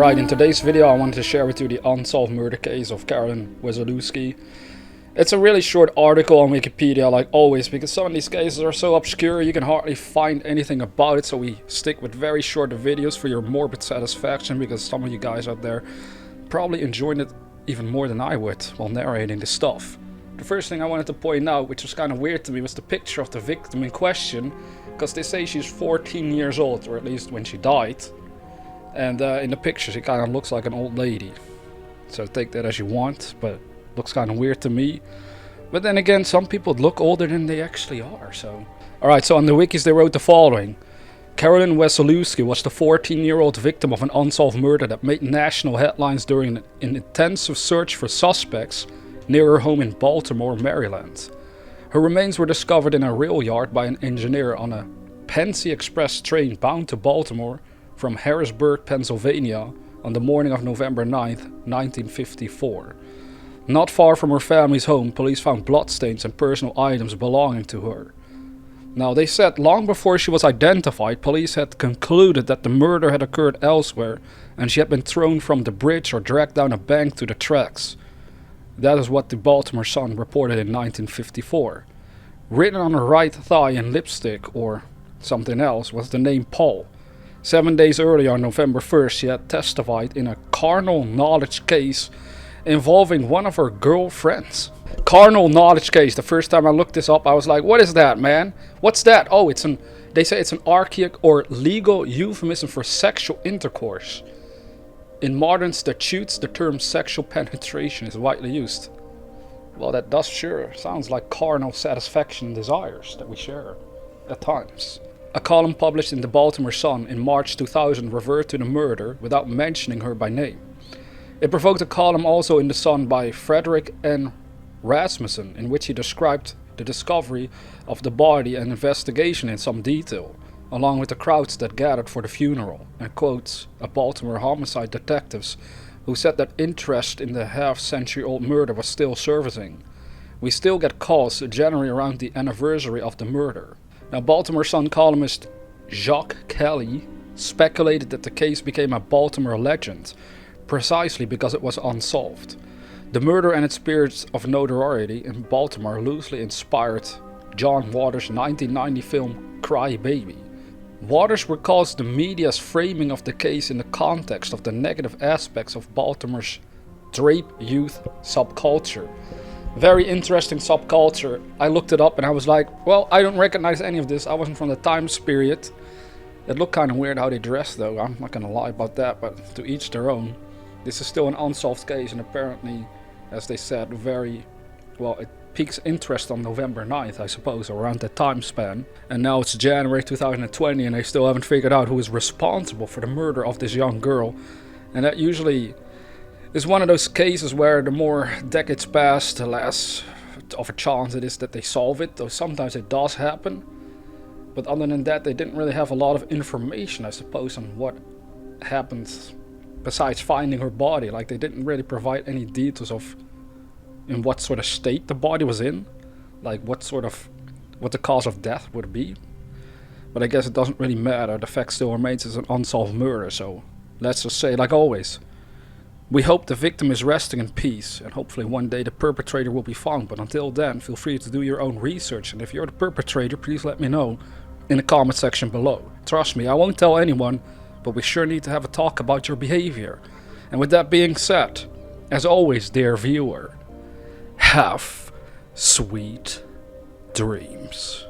Alright, in today's video I wanted to share with you the unsolved murder case of Carolyn Wasilewski. It's a really short article on Wikipedia, like always, because some of these cases are so obscure you can hardly find anything about it, so we stick with very short videos for your morbid satisfaction, because some of you guys out there probably enjoyed it even more than I would while narrating this stuff. The first thing I wanted to point out, which was kind of weird to me, was the picture of the victim in question, because they say she's 14 years old, or at least when she died. And in the picture she kind of looks like an old lady. So take that as you want, but looks kind of weird to me. But then again, some people look older than they actually are, so... Alright, so on the wikis they wrote the following. Carolyn Wasilewski was the 14-year-old victim of an unsolved murder that made national headlines during an intensive search for suspects near her home in Baltimore, Maryland. Her remains were discovered in a rail yard by an engineer on a Pennsy express train bound to Baltimore from Harrisburg, Pennsylvania, on the morning of November 9th, 1954. Not far from her family's home, police found bloodstains and personal items belonging to her. Now, they said long before she was identified, police had concluded that the murder had occurred elsewhere and she had been thrown from the bridge or dragged down a bank to the tracks. That is what the Baltimore Sun reported in 1954. Written on her right thigh in lipstick or something else was the name Paul. 7 days earlier, on November 1st, she had testified in a carnal knowledge case involving one of her girlfriends. Carnal knowledge case. The first time I looked this up, I was like, what is that, man? What's that? Oh, they say it's an archaic or legal euphemism for sexual intercourse. In modern statutes, the term sexual penetration is widely used. Well, that does sure sounds like carnal satisfaction and desires that we share at times. A column published in the Baltimore Sun in March 2000 referred to the murder without mentioning her by name. It provoked a column also in the Sun by Frederick N. Rasmussen, in which he described the discovery of the body and investigation in some detail, along with the crowds that gathered for the funeral, and quotes a Baltimore homicide detectives who said that interest in the half-century-old murder was still surfacing. We still get calls generally around the anniversary of the murder. Now, Baltimore Sun columnist Jacques Kelly speculated that the case became a Baltimore legend, precisely because it was unsolved. The murder and its periods of notoriety in Baltimore loosely inspired John Waters' 1990 film Cry Baby. Waters recalls the media's framing of the case in the context of the negative aspects of Baltimore's drape youth subculture. Very interesting subculture. I looked it up and I was like, well, I don't recognize any of this. I wasn't from the Times period. It looked kind of weird how they dressed though. I'm not gonna lie about that, but to each their own. This is still an unsolved case and apparently, as they said, it piques interest on November 9th, I suppose, around that time span. And now it's January 2020 and they still haven't figured out who is responsible for the murder of this young girl. And that usually is one of those cases where the more decades pass, the less of a chance it is that they solve it, though sometimes it does happen. But other than that, they didn't really have a lot of information, I suppose, on what happened besides finding her body. Like, they didn't really provide any details of in what sort of state the body was in, like what the cause of death would be. But I guess it doesn't really matter. The fact still remains it's an unsolved murder, so let's just say, like always, we hope the victim is resting in peace, and hopefully one day the perpetrator will be found. But until then, feel free to do your own research, and if you're the perpetrator, please let me know in the comment section below. Trust me, I won't tell anyone, but we sure need to have a talk about your behavior. And with that being said, as always, dear viewer, have sweet dreams.